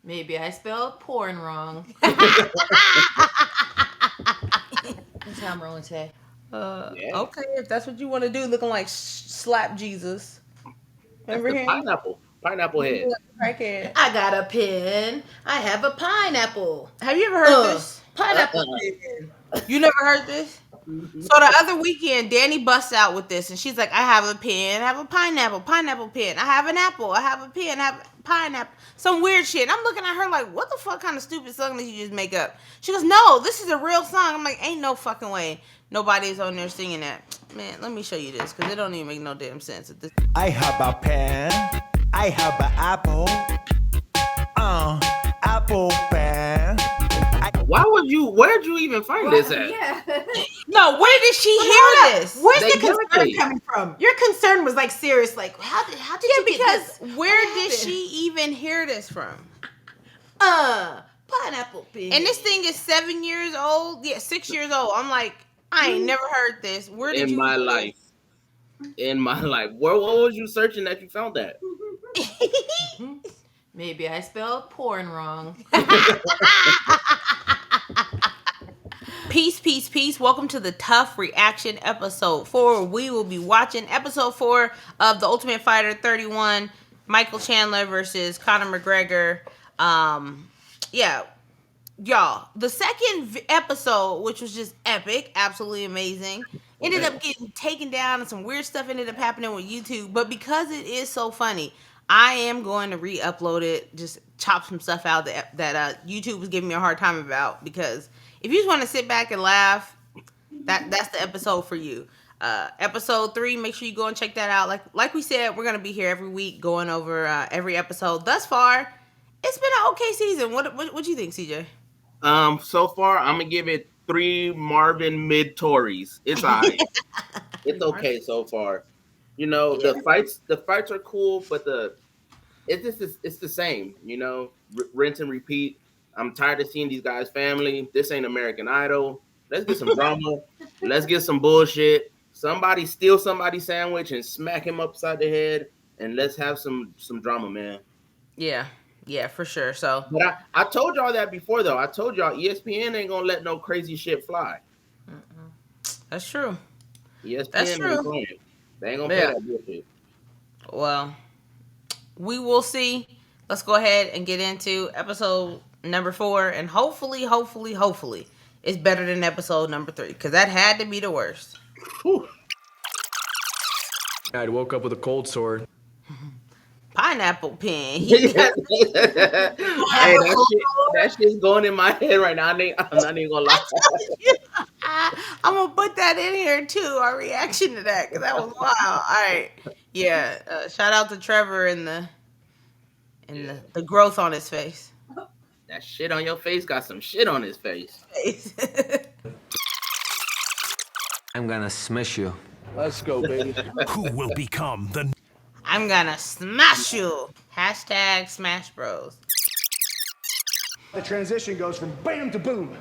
Maybe I spelled porn wrong. That's how I'm rolling today. Yeah. Okay, if that's what you want to do, looking like Slap Jesus. That's Remember the him? pineapple head. Crackhead. I got a pen. I have a pineapple. Have you ever heard this? Pineapple Uh-uh. pen. You never heard this? So the other weekend, Danny busts out with this, and she's like, "I have a pen, I have a pineapple pen. I have an apple, I have a pen, I have a pineapple." Some weird shit. And I'm looking at her like, "What the fuck kind of stupid song did you just make up?" She goes, "No, this is a real song." I'm like, "Ain't no fucking way nobody's on there singing that." Man, let me show you this because it don't even make no damn sense. At this. I have a pen. I have an apple. Apple pen. Where'd you even find this at? Yeah. No, where did she hear this? Where's the Exactly. concern coming from? Your concern was like serious. Like how did you get Because this? where What did happened? she even hear this from? Pineapple pen. And this thing is 7 years old. Yeah, 6 years old. I'm like, I ain't never heard this. Where did In you my hear life. In my life. What was you searching that you found that? this? Maybe I spelled porn wrong. Peace, peace, peace. Welcome to the TUF Reaction episode 4. We will be watching episode 4 of The Ultimate Fighter 31, Michael Chandler versus Conor McGregor. Yeah, y'all. The second episode, which was just epic, absolutely amazing, ended up getting taken down and some weird stuff ended up happening with YouTube. But because it is so funny, I am going to re-upload it, just chop some stuff out that YouTube was giving me a hard time about, because if you just want to sit back and laugh, that's the episode for you. Episode 3, make sure you go and check that out. Like we said, we're gonna be here every week going over every episode. Thus far, it's been an okay season. What do you think, CJ? So far I'm gonna give it 3 Marvin mid Tories. It's alright. It's okay so far. You know, the fights are cool, but it's the same, you know, rinse and repeat. I'm tired of seeing these guys' family. This ain't American Idol. Let's get some drama. Let's get some bullshit. Somebody steal somebody's sandwich and smack him upside the head, and let's have some drama, man. Yeah, for sure. So But I told y'all that before, though. I told y'all ESPN ain't gonna let no crazy shit fly. that's true. ESPN That's ain't true. playing. They ain't gonna play Yeah. that bullshit. Well, we will see. Let's go ahead and get into episode number 4, and hopefully, it's better than episode number 3, because that had to be the worst. Whew. I woke up with a cold sore. Pineapple pen. Hey, that shit's going in my head right now. I'm not even gonna lie. I'm gonna put that in here too. Our reaction to that, because that was wild. All right, yeah. Shout out to Trevor and the growth on his face. That shit on your face got some shit on his face. I'm gonna smash you. Let's go, baby. Who will become the I'm gonna smash you. Hashtag Smash Bros. The transition goes from bam to boom,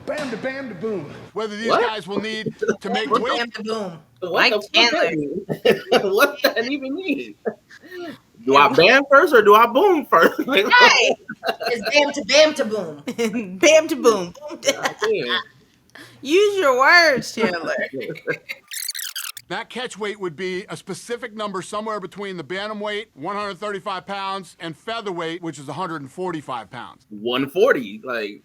bam to boom. Whether these What? guys will need to make Bam weight. to boom. What Mike the fuck Chandler. that mean? What that even mean? Do I ban first or do I boom first? Like, Hey, It's bam to boom. bam to boom. damn. Use your words, Chandler. That catch weight would be a specific number somewhere between the bantamweight, 135 pounds, and featherweight, which is 145 pounds. 140. Like,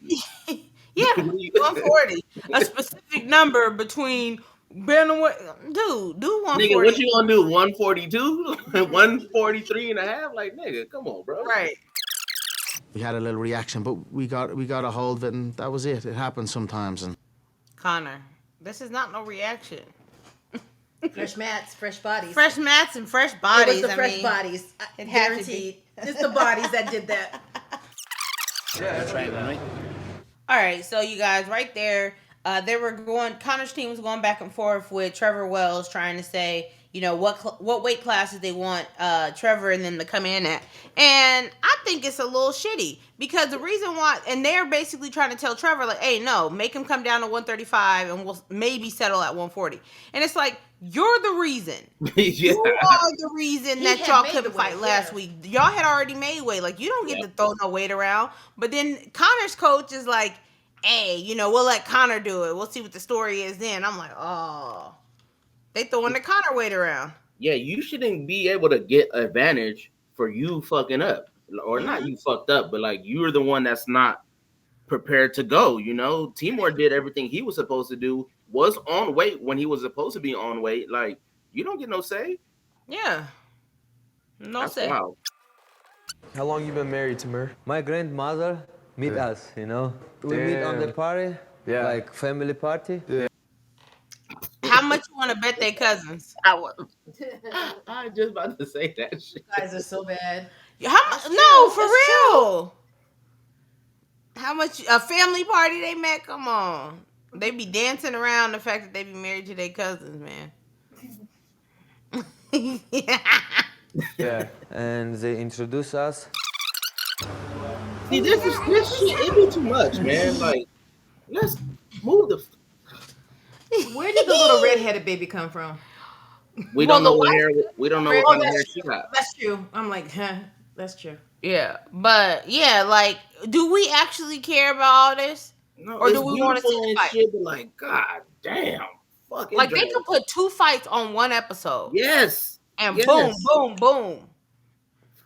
Yeah, 140. A specific number between bantamweight. Dude, do 140. nigga, what you gonna do? 142? 143 and a half? Like, nigga, come on, bro. Right. We had a little reaction, but we got a hold of it, and that was it. It happens sometimes, and Connor, this is not no reaction. Fresh mats, fresh bodies. Fresh mats and fresh It bodies. was the fresh mean, bodies. it had to be. Guaranteed. It's the bodies that did that. All right, so you guys, right there, Connor's team was going back and forth with Trevor Wells trying to say, what weight classes they want Trevor and them to come in at. And I think it's a little shitty because the reason why, and they're basically trying to tell Trevor like, hey, no, make him come down to 135 and we'll maybe settle at 140. And it's like, you're the reason. Yeah. You are the reason that had y'all made couldn't the weight, fight last yeah. week. Y'all had already made weight. Like, you don't get to throw no weight around. But then Conor's coach is like, hey, we'll let Conor do it. We'll see what the story is then. I'm like, oh, they throwing the Conor weight around. Yeah, you shouldn't be able to get advantage for you fucking up. Or not you fucked up, but like you're the one that's not prepared to go. Timur did everything he was supposed to do, was on weight when he was supposed to be on weight. Like, you don't get no say. Yeah. No That's say. wild. How long you been married, Timur? My grandmother meet us, We meet on the Damn. party, Yeah. like family party. Yeah. How much you want to bet they cousins? I was just about to say that shit. You guys are so bad. How much? No, for real. How much? A family party they met? Come on. They be dancing around the fact that they be married to their cousins, man. Yeah. And they introduce us. See, this shit, it be too much, man. Like, let's move the. Where did the little redheaded baby come from? We Well, don't know the what wife- hair. We don't know Oh, what kind of that's hair true. she got. That's true. I'm like, that's true. Yeah, but yeah, like, do we actually care about all this? No, Or it's do we wanna see beautiful the and fight? shit, but like, god damn, fucking. Like, they could put 2 fights on one episode. Yes. And yes. boom, boom, boom.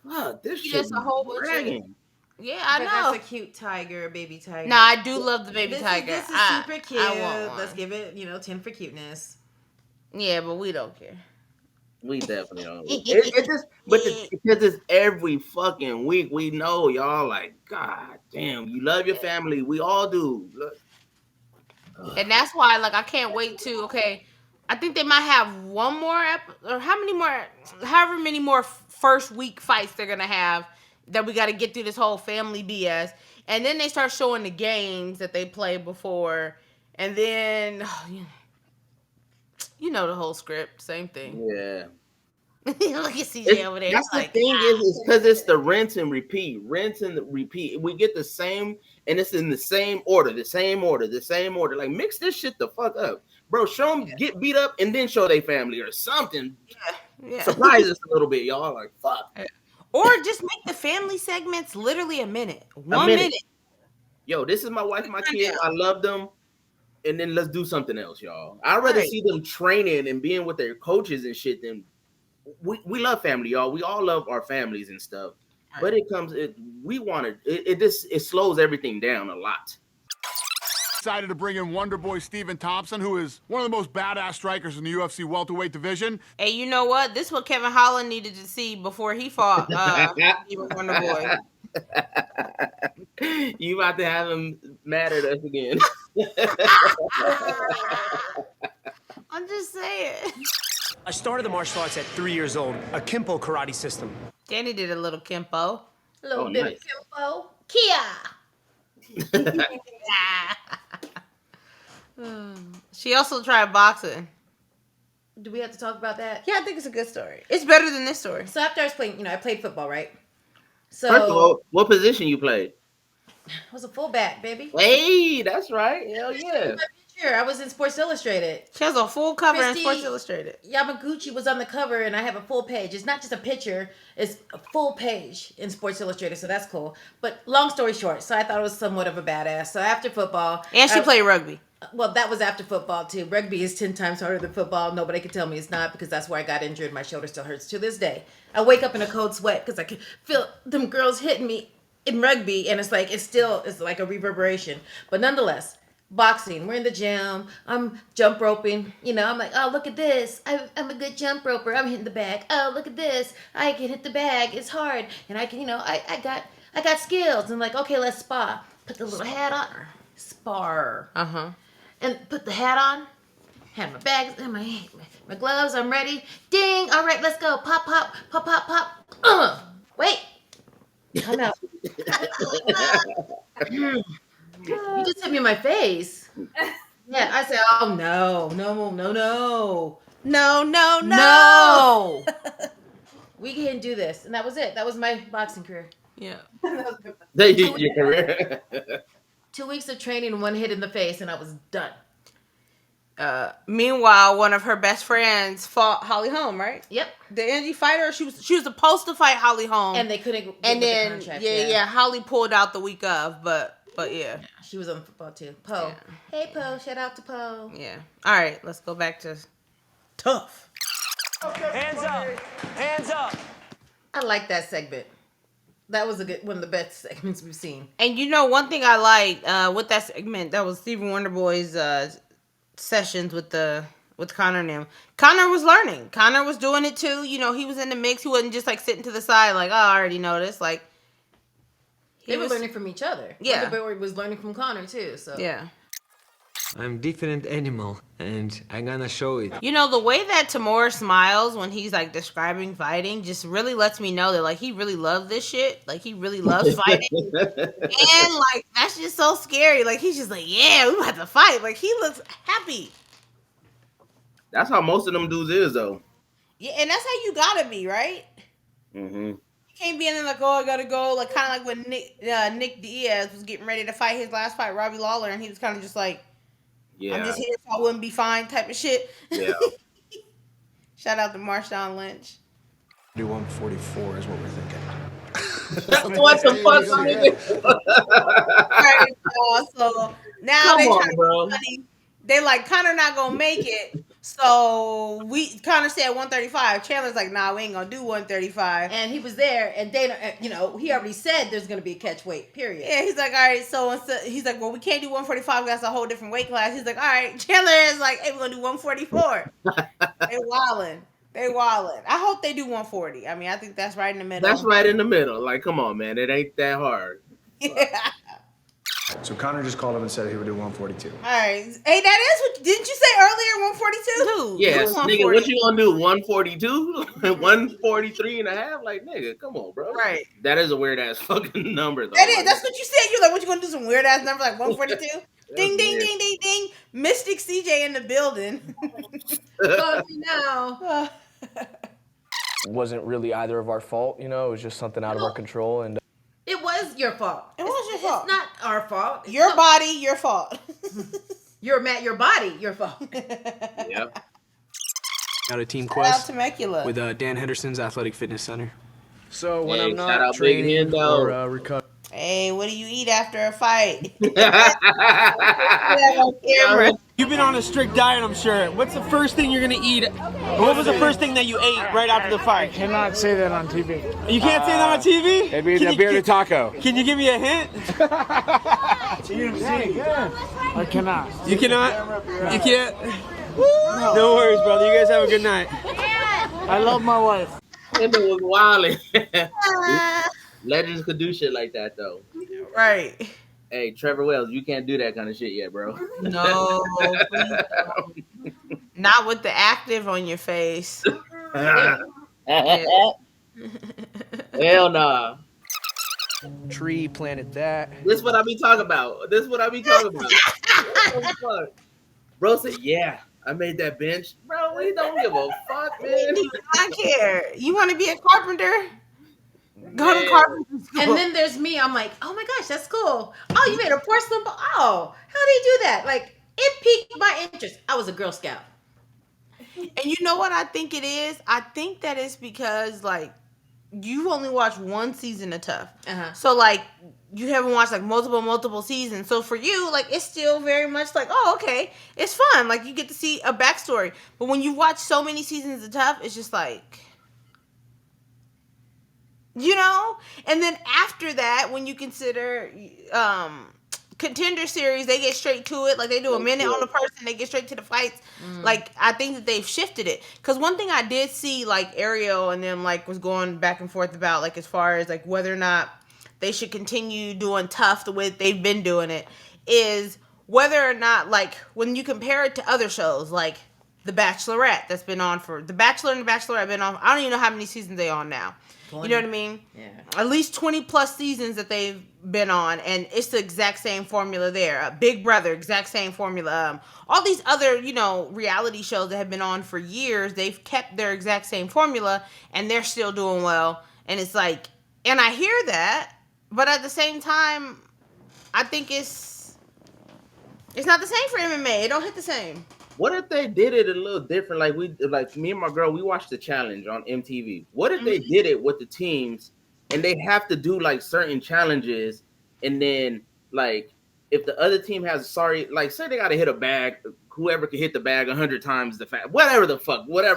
Fuck, this Just shit. a whole bunch of- dragging. Yeah, I But know. that's a cute tiger, baby tiger. Nah, I do love the baby this tiger. Is, this is super cute. I want one. Let's give it, 10 for cuteness. Yeah, but we don't care. We definitely don't. Because it's every fucking week. We know y'all like, god damn, you love your family. We all do. Look. And that's why, like, I can't wait to. Okay, I think they might have one more, or however many more first week fights they're gonna have. That we got to get through this whole family BS, and then they start showing the games that they played before, and then the whole script, same thing. Yeah. Look at CJ over there. That's the like, thing is because it's the rinse and repeat. We get the same, and it's in the same order. Like, mix this shit the fuck up, bro. Show them get beat up and then show their family or something. Yeah. Surprise us a little bit, y'all. Like, fuck. Or just make the family segments literally a minute. 1 minute. Yo, this is my wife and my kid. I love them. And then let's do something else, y'all. I'd rather see them training and being with their coaches and shit than we love family, y'all. We all love our families and stuff. But it slows everything down a lot. Excited to bring in Wonder Boy Stephen Thompson, who is one of the most badass strikers in the UFC welterweight division. Hey, you know what? This is what Kevin Holland needed to see before he fought even Wonder Boy. You about to have him mad at us again. I'm just saying. I started the martial arts at 3 years old, a Kimpo karate system. Danny did a little Kimpo. A little bit of Kimpo. Kia. She also tried boxing. Do we have to talk about that? Yeah, I think it's a good story. It's better than this story. So after I was playing, I played football, right? So First of all, what position you played? I was a fullback, baby. Hey, that's right. Hell yeah. Sure, I was in Sports Illustrated. She has a full cover in Christy Sports Illustrated. Yamaguchi was on the cover, and I have a full page. It's not just a picture; it's a full page in Sports Illustrated, so that's cool. But long story short, so I thought I was somewhat of a badass. So after football, And she played rugby. Well, that was after football too. Rugby is 10 times harder than football. Nobody can tell me it's not because that's where I got injured. My shoulder still hurts to this day. I wake up in a cold sweat because I can feel them girls hitting me in rugby, and it's like a reverberation. But nonetheless, boxing. We're in the gym. I'm jump roping. I'm like, oh, look at this. I'm a good jump roper. I'm hitting the bag. Oh, look at this. I can hit the bag. It's hard, and I can. I got skills. And I'm like, okay, let's spar. Put the little hat on. Spar. And put the hat on. Had my bags and my gloves. I'm ready. Ding. All right, let's go. Pop, pop, pop, pop, pop. Wait. Come out. You just hit me in my face. Yeah, I said, oh, no. No. No. We can't do this. And that was it. That was my boxing career. Yeah. Your career. 2 weeks of training, one hit in the face, and I was done. Meanwhile, one of her best friends fought Holly Holm, right? Yep. The energy fighter. She was supposed to fight Holly Holm, And they couldn't get and with then the contract. yeah, Holly pulled out the week of, but yeah. She was on football too. Poe. Yeah. Hey Poe, shout out to Poe. Yeah. All right, let's go back to TUF. Hands up. Hands up. I like that segment. That was one of the best segments we've seen. And you know, one thing I liked with that segment, that was Stephen Wonderboy's sessions with Conor and him. Conor was learning. Conor was doing it too. You know, he was in the mix. He wasn't just like sitting to the side like, oh, I already know this. Like, They were learning from each other. Yeah. Wonderboy was learning from Conor too. So yeah. I'm different animal, and I'm gonna show it. You know, the way that Timur smiles when he's like describing fighting just really lets me know that like he really loves this shit. Like he really loves fighting. And like that's just so scary. Like he's just like, yeah, we about to fight. Like he looks happy. That's how most of them dudes is though. Yeah, and that's how you gotta be, right? Mm-hmm. You can't be in there like, oh, I gotta go. Like kind of like when Nick Diaz was getting ready to fight his last fight, Robbie Lawler, and he was kind of just like, Yeah. I'm just here so I wouldn't be fine type of shit. Yeah. Shout out to Marshawn Lynch. Do 144 is what we're thinking. What the fuck, nigga? Right, so now Come they on, trying to bro. be funny. They like Conor not gonna make it. So Conor said 135. Chandler's like, nah, we ain't gonna do 135. and he was there, and Dana, he already said there's gonna be a catch weight. Period. Yeah, he's like, all right. So he's like, well, we can't do 145. That's a whole different weight class. He's like, all right. Chandler is like, hey, we're gonna do 144. They wildin'. I hope they do 140. I mean, I think that's right in the middle. That's right in the middle. Like, come on, man. It ain't that hard. Yeah. So Connor just called him and said he would do 142. All right. Hey, that is what. Didn't you say earlier 142? Yes, nigga. What you gonna do? 142? 143 and a half? Like, nigga, come on, bro. Right. That is a weird ass fucking number, though. That is. That's what you said. You're like, what you gonna do? Some weird ass number like 142? Ding, ding, weird. ding, ding, ding. Mystic CJ in the building. Fuck me now. It wasn't really either of our fault, you know. It was just something out of our control, and It was your fault. It was your fault. It's not our fault. Your body, your fault. Your body, your fault. Yep. Out of Team Shout out Quest Temecula. with Dan Henderson's Athletic Fitness Center. so when Hey, I'm shout out not Big training Hendo. or recovery, Hey, what do you eat after a fight? You've been on a strict diet, I'm sure. What's the first thing you're gonna eat? What was the first thing that you ate right after the fight? I cannot say that on TV. You can't say that on TV? It'd be a bearded taco. Can you give me a hint? I cannot. You cannot? You can't? No worries, brother. You guys have a good night. I love my wife. Him was wilding. Legends could do shit like that, though. Right. Hey, Trevor Wells, you can't do that kind of shit yet, bro. No. Please don't. Not with the active on your face. Hell nah. tree planted that. This is what I be talking about. What the fuck? Bro said, yeah, I made that bench. Bro, we don't give a fuck, man. I care. You want to be a carpenter? Go to carpenter school. And then there's me. I'm like, oh my gosh, that's cool. Oh, you made a porcelain ball. Oh, how do you do that? Like, it piqued my interest. I was a Girl Scout. And you know what I think it is? I think that it's because, like, you've only watched one season of TUF. Uh-huh. So, like, you haven't watched, like, multiple seasons. So, for you, like, it's still very much like, oh, okay, it's fun. Like, you get to see a backstory. But when you watch so many seasons of TUF, it's just like, you know? And then after that, when you consider Contender Series, they get straight to it. Like, they do a minute on the person, they get straight to the fights. Like, I think that they've shifted it. Because one thing I did see, like, Ariel and them, like, was going back and forth about, like, as far as, like, whether or not they should continue doing TUF the way they've been doing it, is whether or not, like, when you compare it to other shows, like The Bachelorette that's been on for The Bachelor and The Bachelorette been on. I don't even know how many seasons they on now. 20. You know what I mean? Yeah. At least 20 plus seasons that they've been on, and it's the exact same formula there. Big Brother, exact same formula. All these other, reality shows that have been on for years, they've kept their exact same formula, and they're still doing well. And it's like, and I hear that, but at the same time, I think it's not the same for MMA. It don't hit the same. What if they did it a little different? Like me and my girl, we watched the challenge on MTV. What if they did it with the teams and they have to do like certain challenges, and then like if the other team has say they got to hit a bag, whoever can hit the bag 100 times whatever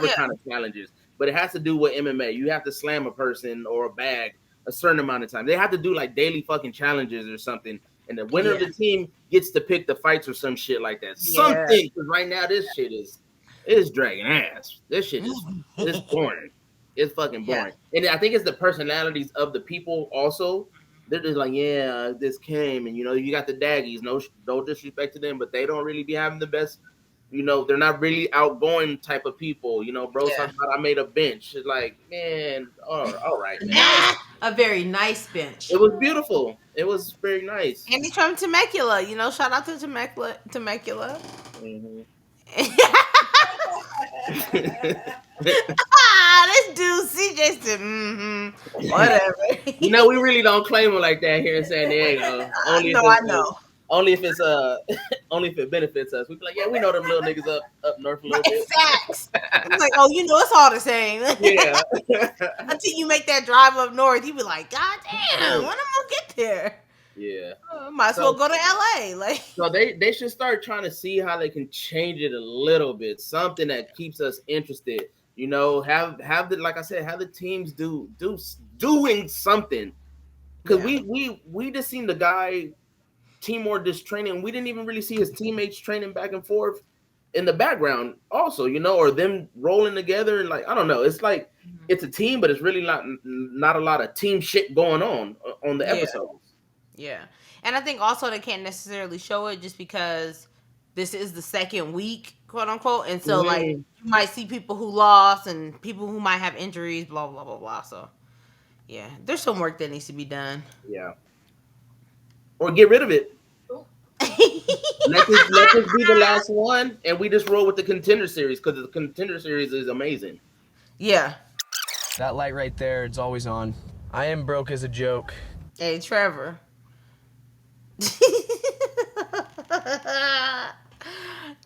kind of challenges, but it has to do with MMA. You have to slam a person or a bag a certain amount of time. They have to do like daily fucking challenges or something. And the winner of the team gets to pick the fights or some shit like that. Something, because right now this shit is dragging ass. This shit is boring. It's fucking boring. And I think it's the personalities of the people also. They're just like, yeah, this came, and you got the daggies. No disrespect to them, but they don't really be having the best. They're not really outgoing type of people. Bro, talking about I made a bench. It's like, man, all right, man. A very nice bench. It was beautiful. It was very nice. And he's from Temecula. Shout out to Temecula. Mm-hmm. This dude CJ said, whatever. We really don't claim him like that here in San Diego. I know. Only if it's only if it benefits us. We be like, yeah, we know them little niggas up north a little bit. Facts. It's like, it's all the same. Yeah. Until you make that drive up north, you be like, God damn, when am I gonna get there? Yeah. Might as well go to LA. So they should start trying to see how they can change it a little bit. Something that keeps us interested. Have the teams doing something. Because we just seen the guy Timur just training. We didn't even really see his teammates training back and forth in the background also, or them rolling together. And I don't know. It's like it's a team, but it's really not a lot of team shit going on the episodes. Yeah. And I think also they can't necessarily show it just because this is the second week, quote unquote. And so you might see people who lost and people who might have injuries, blah, blah, blah, blah. So yeah, there's some work that needs to be done. Yeah. Or get rid of it. Let this be the last one, and we just roll with the Contender Series because the Contender Series is amazing. Yeah. That light right there, it's always on. I am broke as a joke. Hey, Trevor.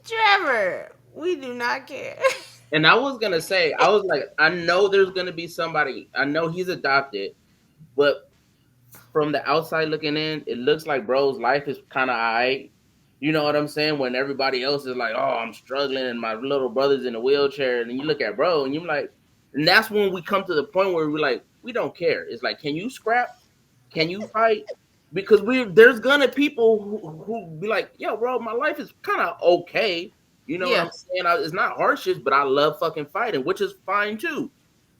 Trevor, we do not care. And I was going to say, I know there's going to be somebody, I know he's adopted, but from the outside looking in, it looks like bro's life is kind of all right. You know what I'm saying? When everybody else is like, oh, I'm struggling and my little brother's in a wheelchair. And then you look at bro and you're like, and that's when we come to the point where we're like, we don't care. It's like, can you scrap? Can you fight? Because there's gonna people who be like, yo, bro, my life is kind of okay. You know what I'm saying? It's not harshest, but I love fucking fighting, which is fine too.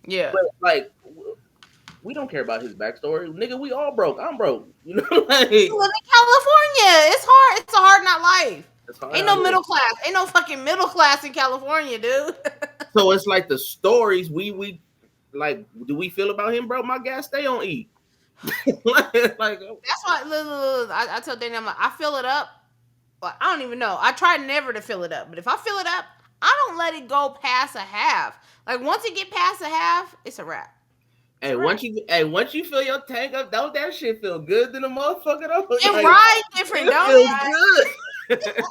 Yeah. But we don't care about his backstory. Nigga, we all broke. I'm broke. You know, you live in California. It's hard. It's a hard not life. Ain't no middle class. Ain't no fucking middle class in California, dude. So it's like the stories we like. Do we feel about him, bro? My gas stay on E. That's why. Look, I tell Danny, I'm like, I fill it up. But I don't even know. I try never to fill it up. But if I fill it up, I don't let it go past a half. Like once it get past a half, it's a wrap. Hey, once you fill your tank up, don't that shit feel good to the motherfucker though? It rides different, don't it? Feels good.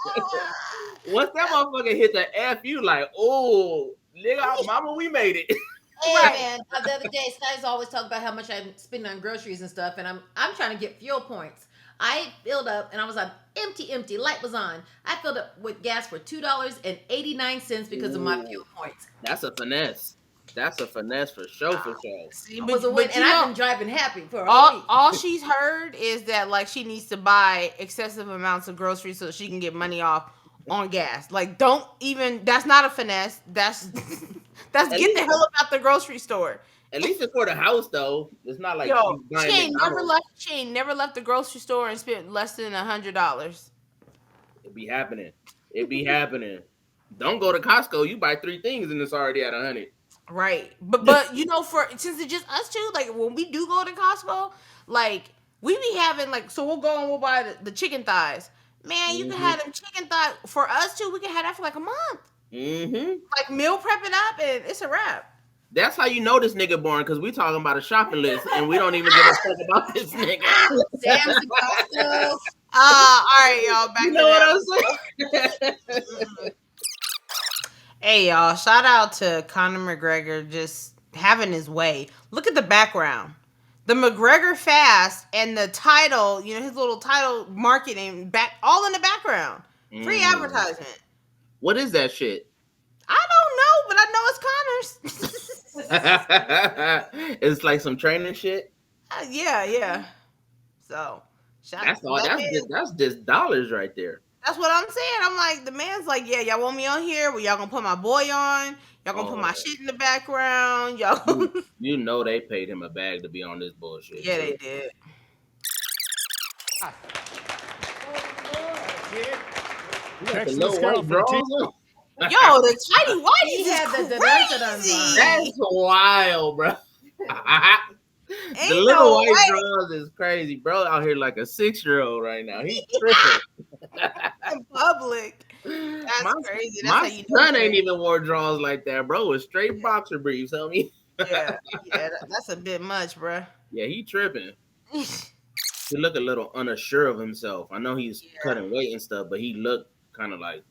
Once that motherfucker hit the F, you like, oh, nigga, mama, we made it. Hey man, the other day, Sky's always talking about how much I'm spending on groceries and stuff, and I'm trying to get fuel points. I filled up, and I was on empty. Light was on. I filled up with gas for $2.89 because of my fuel points. That's a finesse. That's a finesse for sure. See, was a win, and I've been driving happy for a week. All she's heard is that like she needs to buy excessive amounts of groceries so she can get money off on gas. Like, don't even. That's not a finesse. That's get the hell up out the grocery store. At least it's for the house though. It's not like she ain't never left the grocery store and spent less than $100. It be happening. Don't go to Costco. You buy 3 things and it's already at 100. Right. But you know, for since it's just us two, like when we do go to Costco, like we be having like so we'll go and we'll buy the chicken thighs. Man, you can have them chicken thighs for us too. We can have that for like a month. Like meal prepping up and it's a wrap. That's how you know this nigga born, because we talking about a shopping list and we don't even give a fuck about this nigga. Sam's the Costco. All right, y'all. Back You to know that. what I'm saying? Hey, y'all. Shout out to Conor McGregor just having his way. Look at the background. The McGregor fast and the title, you know, his little title marketing back all in the background. Free advertisement. What is that shit? I don't know, but I know it's Connor's. It's like some training shit. Yeah. So, that's just dollars right there. That's what I'm saying. I'm like, the man's like, yeah, y'all want me on here? Well, y'all gonna put my boy on? Y'all gonna put my shit in the background? Y'all. You know they paid him a bag to be on this bullshit. Yeah, they did. The little white drawers on. Yo, the tidy whitey had the crazy. That's wild, bro. The little no white way. drawers is crazy, bro. Out here like a 6-year-old right now. He tripping. In public. That's crazy. That's how My you know son ain't even wore drawers like that, bro. With straight boxer briefs, homie. Yeah, that's a bit much, bro. Yeah, he tripping. He look a little unsure of himself. I know he's cutting weight and stuff, but he looked kind of like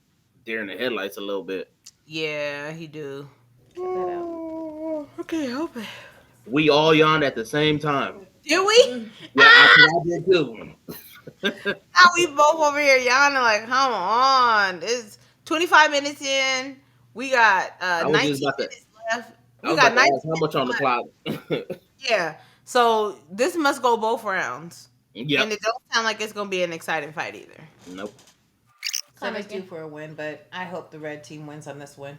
deer in the headlights a little bit. Yeah, he do. Okay, help it. We all yawned at the same time. Did we? Yeah, I did too. Now we both over here yawning like, come on. It's 25 minutes in. We got 19 minutes left. I was about to ask how much on the clock. Yeah. So this must go both rounds. Yeah. And it don't sound like it's gonna be an exciting fight either. Nope. Connor's due for a win, but I hope the red team wins on this one.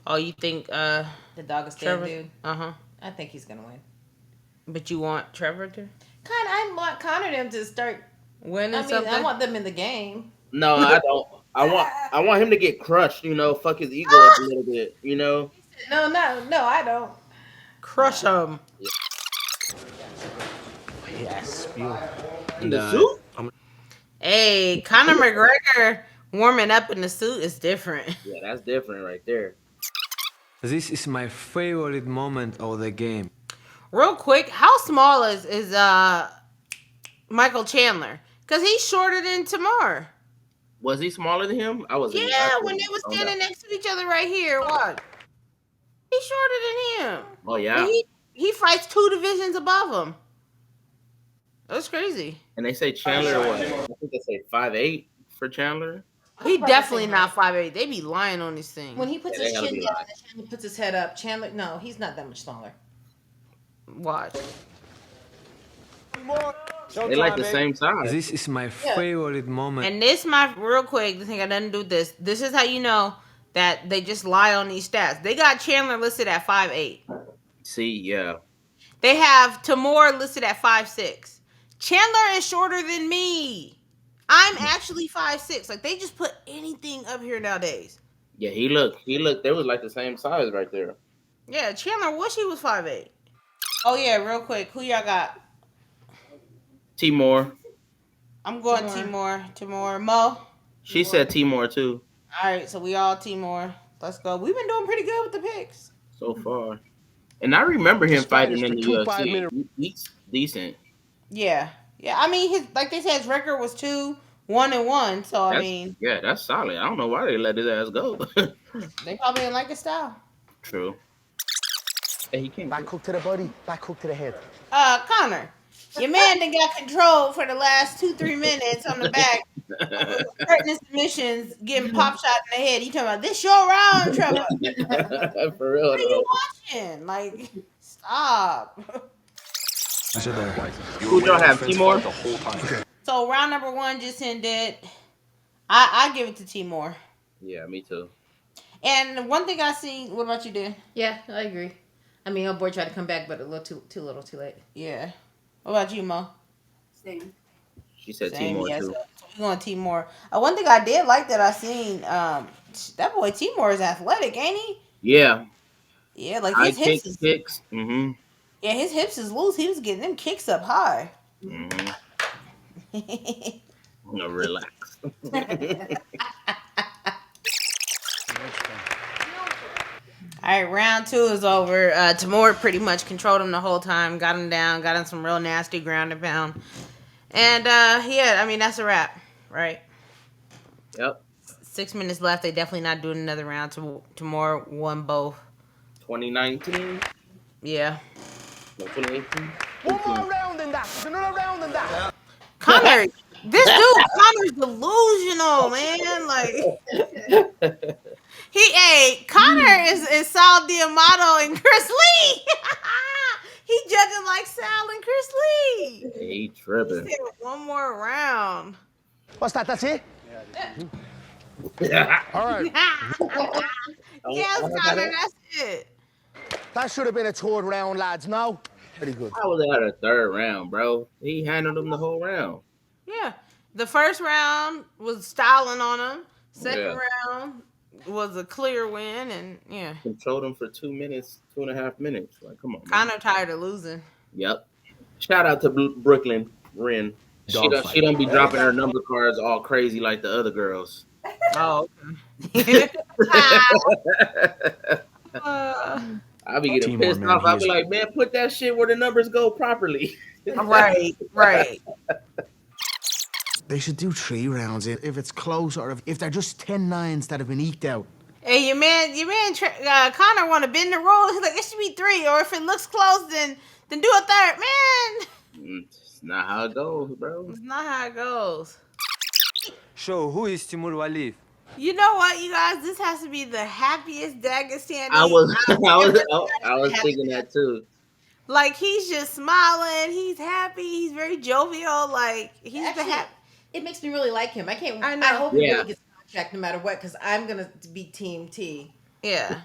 Oh, you think the Dagestan dude? Uh-huh. I think he's gonna win. But you want Trevor to? I want Conor them to start winning something. I want them in the game. No, I don't. I want him to get crushed, fuck his ego up a little bit, No, I don't. Crush him. Yes, beautiful. In the suit? Hey, Conor McGregor warming up in the suit is different. Yeah, that's different right there. This is my favorite moment of the game. Real quick, how small is Michael Chandler? Because he's shorter than Timur. Was he smaller than him? Yeah, when they were standing next to each other right here. What? He's shorter than him. Oh, yeah. He fights 2 divisions above him. That's crazy. And they say Chandler, what? I think they say 5'8" for Chandler. He definitely not 5'8". They be lying on this thing. When he puts his chin down and Chandler puts his head up, Chandler, no, he's not that much smaller. Watch. They like the same size. This is my favorite moment. And this, real quick, this ain't got nothing to do with this. This is how you know that they just lie on these stats. They got Chandler listed at 5'8". See, yeah. They have Timur listed at 5'6". Chandler is shorter than me. I'm actually 5'6". Like, they just put anything up here nowadays. Yeah, he looked. They was like the same size right there. Yeah, Chandler wish he was 5'8". Oh, yeah, real quick. Who y'all got? Timur. I'm going Timur. Mo? She said Timur, too. All right, so we all Timur. Let's go. We've been doing pretty good with the picks. So far. And I remember him fighting in the UFC. He's decent. Yeah. I mean, like they said, his record was 2-1-1. So I mean, yeah, that's solid. I don't know why they let his ass go. They probably didn't like his style. True. Hey, he can't back hook to the body, back hook to the head. Connor, your man done got control for the last 2-3 minutes on the back. Certain submissions, getting pop shot in the head. You talking about this your round, Trevor? For real. What are you watching? Like, stop. Who y'all have? Timur? So round number 1 just ended. I give it to Timur. Yeah, me too. And one thing I see, what about you, Dan? Yeah, I agree. I mean, old boy tried to come back, but a little too late. Yeah. What about you, Mo? She said Same, Timur yeah, too. so we're going Timur. One thing I did like that I seen, That boy Timur is athletic, ain't he? Yeah. Yeah, like High his hips kicks, is. kicks. Mm-hmm. Yeah, his hips is loose. He was getting them kicks up high. Mm-hmm. Relax. All right, round 2 is over. Timur pretty much controlled him the whole time, got him down, got him some real nasty ground and pound. And yeah, I mean that's a wrap, right? Yep. 6 minutes left. They definitely not doing another round. Timur won both. 2019. Yeah. No, 2018. One more round than that. There's another round than that. Connor, this dude Connor's delusional, man. Like Connor is Sal Diamato and Chris Lee. He judging like Sal and Chris Lee. He tripping. He said one more round. What's that? That's it? All right. Yes, Connor, that's it. That should have been a third round, lads. No? Very good. I was at a third round, bro. He handled him the whole round. Yeah. The first round was styling on him. Second Yeah. round was a clear win, and yeah. Controlled him for 2 minutes, 2.5 minutes. Like, come on, man. Connor tired of losing. Yep. Shout out to Brooklyn Wren. She don't be dropping her number cards all crazy like the other girls. Oh, okay. I'll be getting pissed off. I'll be like, man, put that shit where the numbers go properly. Right. They should do 3 rounds if it's close, or if they're just 10 nines that have been eked out. Hey, your man, Connor want to bend the rules. He's like, it should be 3, or if it looks close, then do a third. Man, it's not how it goes, bro. It's not how it goes. So, who is Timur Valiev? You know what, you guys? This has to be the happiest Dagestani. I was thinking that too. Like, he's just smiling. He's happy. He's very jovial. Like, he's Actually, the happy. It makes me really like him. I know. I hope he really gets a contract no matter what, because I'm gonna be Team T. Yeah.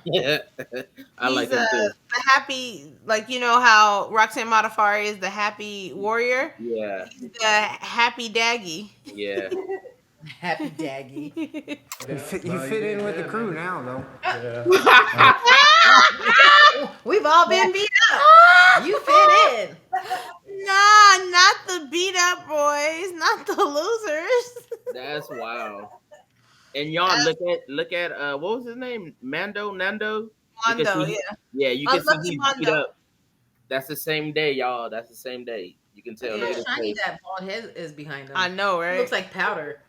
I like him too. The happy, like, you know how Roxanne Modaffari is the happy warrior? Yeah. He's the happy Daggy. Yeah. Happy Daggy. You fit in with the crew now, though. We've all been beat up. You fit in. Nah, not the beat up boys, not the losers. That's wild. And y'all look at what was his name? Nando. Mondo, yeah. Yeah, you can Unlucky see he's Mondo. beat up. That's the same day, y'all. That's the same day. You can tell. Yeah, Look at his shiny face. that bald head is behind him. I know, right? It looks like powder.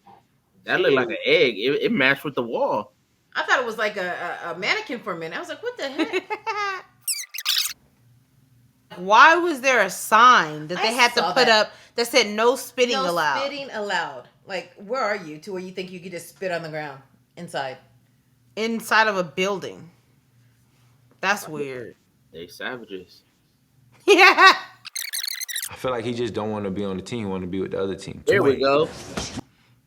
That looked like an egg. It matched with the wall. I thought it was like a mannequin for a minute. I was like, what the heck? Why was there a sign that I they had to saw put that. up that said no spitting No allowed? spitting allowed. Like, where are you to where you think you could just spit on the ground inside? Inside of a building. That's weird. They savages. Yeah. I feel like he just don't want to be on the team, want to be with the other team. There we go.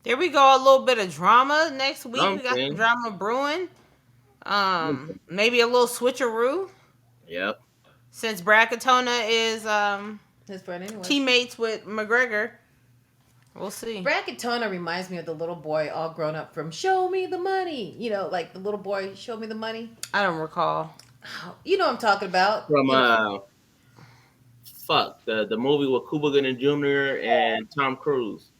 There we go. A little bit of drama next week. We got Something. some drama brewing. Maybe a little switcheroo. Yep. Since Brad Katona is His friend anyway. teammates with McGregor. We'll see. Brad Katona reminds me of the little boy all grown up from Show Me the Money. You know, like the little boy, Show Me the Money. I don't recall. You know what I'm talking about. From the movie with Cuba Gooding Jr. and Tom Cruise.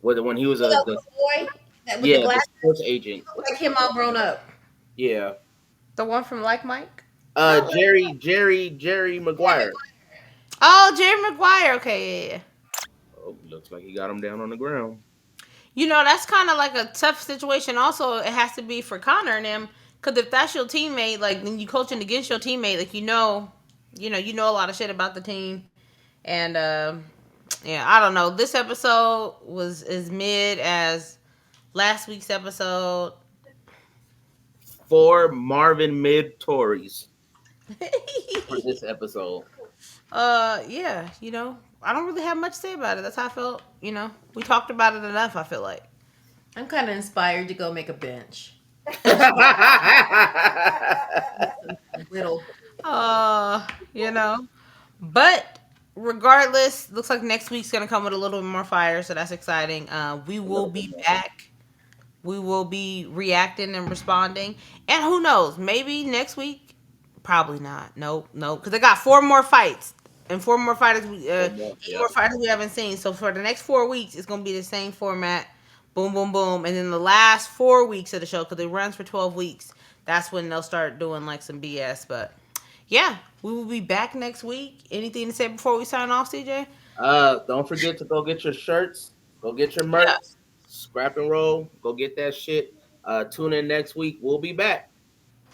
When he was The little boy with the the glasses, sports agent. like him all grown up. Yeah. The one from Like Mike? Jerry Maguire. Oh, Jerry Maguire. Okay, yeah. Oh, looks like he got him down on the ground. You know, that's kind of like a tough situation. Also, it has to be for Conor and him. Because if that's your teammate, like, when you coaching against your teammate, like, you know a lot of shit about the team. And, yeah, I don't know. This episode was as mid as last week's episode. 4 Marvin mid-Tories for this episode. Yeah, I don't really have much to say about it. That's how I felt. We talked about it enough, I feel like. I'm kind of inspired to go make a bench. Little. But regardless, looks like next week's gonna come with a little bit more fire, so that's exciting. We will be back we will be reacting and responding. And who knows? Maybe next week. Probably not. Nope. Because they got 4 more fights and 4 more fighters. 8 more fighters we haven't seen. So for the next 4 weeks, it's gonna be the same format. Boom, boom, boom. And then the last 4 weeks of the show, because it runs for 12 weeks, that's when they'll start doing like some BS. But yeah, we will be back next week. Anything to say before we sign off, CJ? Don't forget to go get your shirts, go get your merch, scrap and roll, go get that shit. Tune in next week. We'll be back.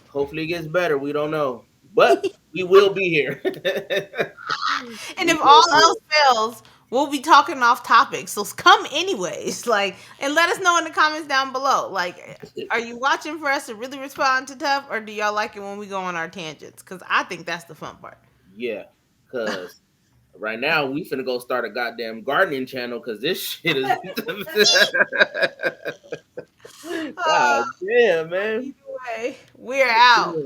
Hopefully it gets better. We don't know, but we will be here. And if all else fails, we'll be talking off topic. So come anyways, and let us know in the comments down below. Like, are you watching for us to really respond to TUF, or do y'all like it when we go on our tangents? Because I think that's the fun part. Yeah, because right now we finna go start a goddamn gardening channel because this shit is. God damn, man. Either way, we're out.